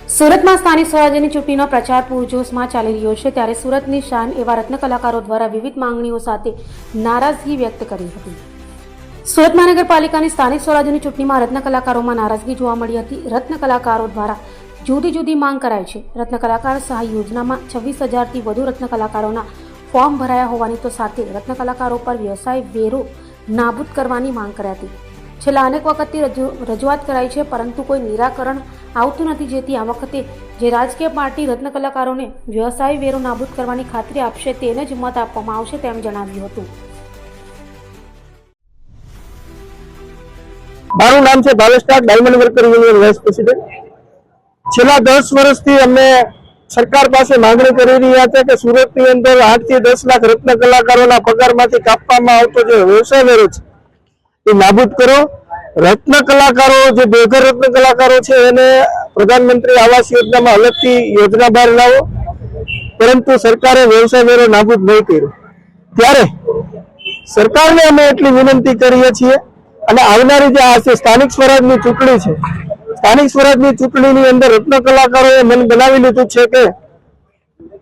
સુરતમાં સ્થાનિક સ્વરાજ્યની ચૂંટણીનો પ્રચાર પૂરજોશમાં ચાલી રહ્યો છે ત્યારે સુરતની શાન એવા રત્ન કલાકારો દ્વારા વિવિધ માંગણીઓ સાથે નારાજગી વ્યક્ત કરી હતી। સુરત મહાનગરપાલિકાની સ્થાનિક સ્વરાજ્યની ચૂંટણીમાં રત્ન કલાકારોમાં નારાજગી જોવા મળી હતી। રત્ન કલાકારો દ્વારા જુદી જુદી માંગ કરાઈ છે। રત્ન કલાકાર સહાય યોજનામાં 26,000થી વધુ રત્ન કલાકારોના ફોર્મ ભરાયા હોવાની તો સાથે રત્ન કલાકારો પર વ્યવસાય વેરો નાબૂદ કરવાની માંગ કરી હતી। છેલ્લા અનેક વખતથી રજૂઆત કરાઈ છે પરંતુ કોઈ નિરાકરણ આવતું નથી, જેથી આ વખતે જે રાજકીય પાર્ટી રત્ન કલાકારોને વ્યવસાય વેરો નાબૂદ કરવાની ખાતરી આપશે તેને જ મત આપવામાં આવશે તેમ જણાવ્યું હતું। મારું નામ છે Bhavesh Tat, diamond worker union vice president. છેલ્લા 10 વર્ષથી અમે સરકાર પાસે માંગણી કરી રહ્યા છે કે સુરતની અંદર 8 થી 10 લાખ રત્ન કલાકારોના પગારમાંથી કાપવામાં આવતો જે વ્યવસાય વેરો છે એ નાબૂદ કરો। રત્ન કલાકારો જે બેઘર રત્ન કલાકારો છે એને પ્રધાનમંત્રી આવાસ યોજનામાં અલગથી યોજના બહાર લાવો, પરંતુ સરકારે વ્યવસાય વેરો નાબૂદ નહીં કર્યો। ત્યારે સરકારને અમે એટલી વિનંતી કરીએ છીએ અને આવનારી જે આ સ્થાનિક સ્વરાજની ચૂંટણી છે, સ્થાનિક સ્વરાજની ચૂંટણીની અંદર રત્ન કલાકારોએ મન બનાવી લીધું છે કે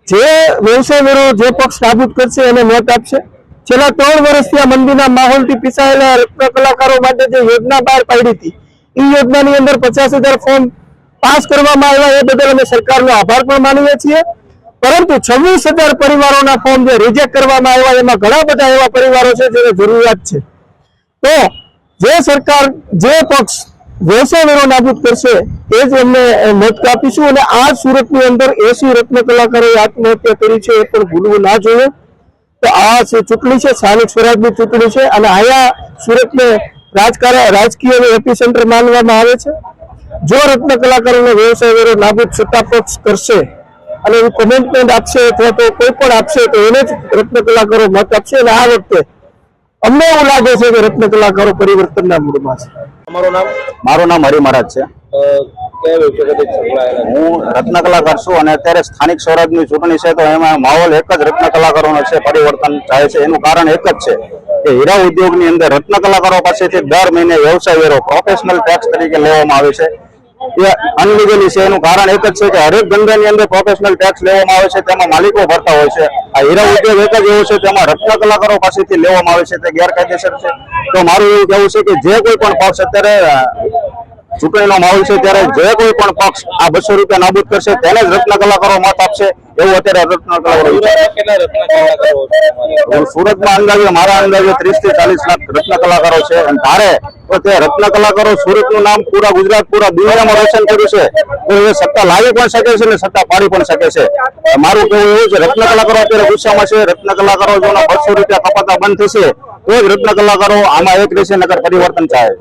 જે વ્યવસાય વેરો જે પક્ષ નાબૂદ કરશે એને મત આપશે। છેલ્લા 3 વર્ષથી આ મંદીના માહોલથી પીસાયેલા રત્ન કલાકારો માટે જે યોજના બહાર પાડી હતી એ યોજનાની અંદર 50,000 ફોર્મ પાસ કરવામાં આવ્યા, એ બદલ અમે સરકારનો આભાર પણ માનીએ છીએ। પરંતુ 26,000 પરિવારોના ફોર્મ જે રિજેક્ટ કરવામાં આવ્યા એમાં ઘણા બધા એવા પરિવારો છે જેને જરૂરિયાત છે। તો જે સરકાર જે પક્ષ વ્યવસાય વેરો નાબૂદ કરશે એ જ અમને મત આપીશું। અને આ સુરતની અંદર 80 રત્ન કલાકારોએ આત્મહત્યા કરી છે એ પણ ભૂલવું ના જોઈએ। તો આ ચૂંટણી છે, સ્થાનિક સ્વરાજની ચૂંટણી છે અને અહીંયા સુરતને રાજકીય એપી સેન્ટર માનવામાં આવે છે। જો રત્ન કલાકારોનો વ્યવસાય વેરો નાબૂદ સત્તા પક્ષ કરશે અને એવું કમેન્ટમેન્ટ આપશે અથવા તો કોઈ પણ આપશે તો એને જ રત્ન કલાકારો મત આપશે। અને આ વખતે અમને એવું લાગે છે કે રત્ન કલાકારો પરિવર્તનના મૂડમાં છે। મારું નામ હરિ મહારાજ છે। હું રત્ન કલાકાર છું અને અત્યારે સ્થાનિક સ્વરાજની ચૂંટણી છે તો એમાં માહોલ એક જ રત્ન કલાકારોનો છે, પરિવર્તન થાય છે। એનું કારણ એક જ છે કે હીરા ઉદ્યોગની અંદર રત્ન કલાકારો પાસેથી દર મહિને વ્યવસાય વેરો પ્રોફેશનલ ટેક્સ તરીકે લેવામાં આવે છે, એ અનલીગલી છે। એનું કારણ એક જ છે કે હરેક ધંધાની અંદર પ્રોફેશનલ ટેક્સ લેવામાં આવે છે, તેમાં માલિકો ભરતા હોય છે। આ હીરા ઉદ્યોગ એક જ એવો છે તેમાં રત્ન કલાકારો પાસેથી લેવામાં આવે છે, તે ગેરકાયદેસર છે। તો મારું એવું કહેવું છે કે જે કોઈ પણ પક્ષ અત્યારે ચૂંટણીનો માહોલ છે ત્યારે જે કોઈ પણ પક્ષ આ 200 રૂપિયા નાબૂદ કરશે તેને જ રત્ન કલાકારો મત આપશે, એવું અત્યારે રત્ન કલાકારો સુરતમાં અંદાજે મારા અંદાજે 30 થી 40 લાખ રત્ન કલાકારો છે। અને ધારે તો તે રત્ન કલાકારો સુરતનું નામ પૂરા ગુજરાત પૂરા દુનિયામાં રોશન કર્યું છે તો એ સત્તા લાવી પણ શકે છે અને સત્તા પાડી પણ શકે છે। મારું કહેવું એવું છે રત્ન કલાકારો અત્યારે ગુસ્સામાં છે। રત્ન કલાકારો જો 200 રૂપિયા કપાતા બંધ થશે તો જ રત્ન કલાકારો આમાં એક રહેશે, નગર પરિવર્તન થાય।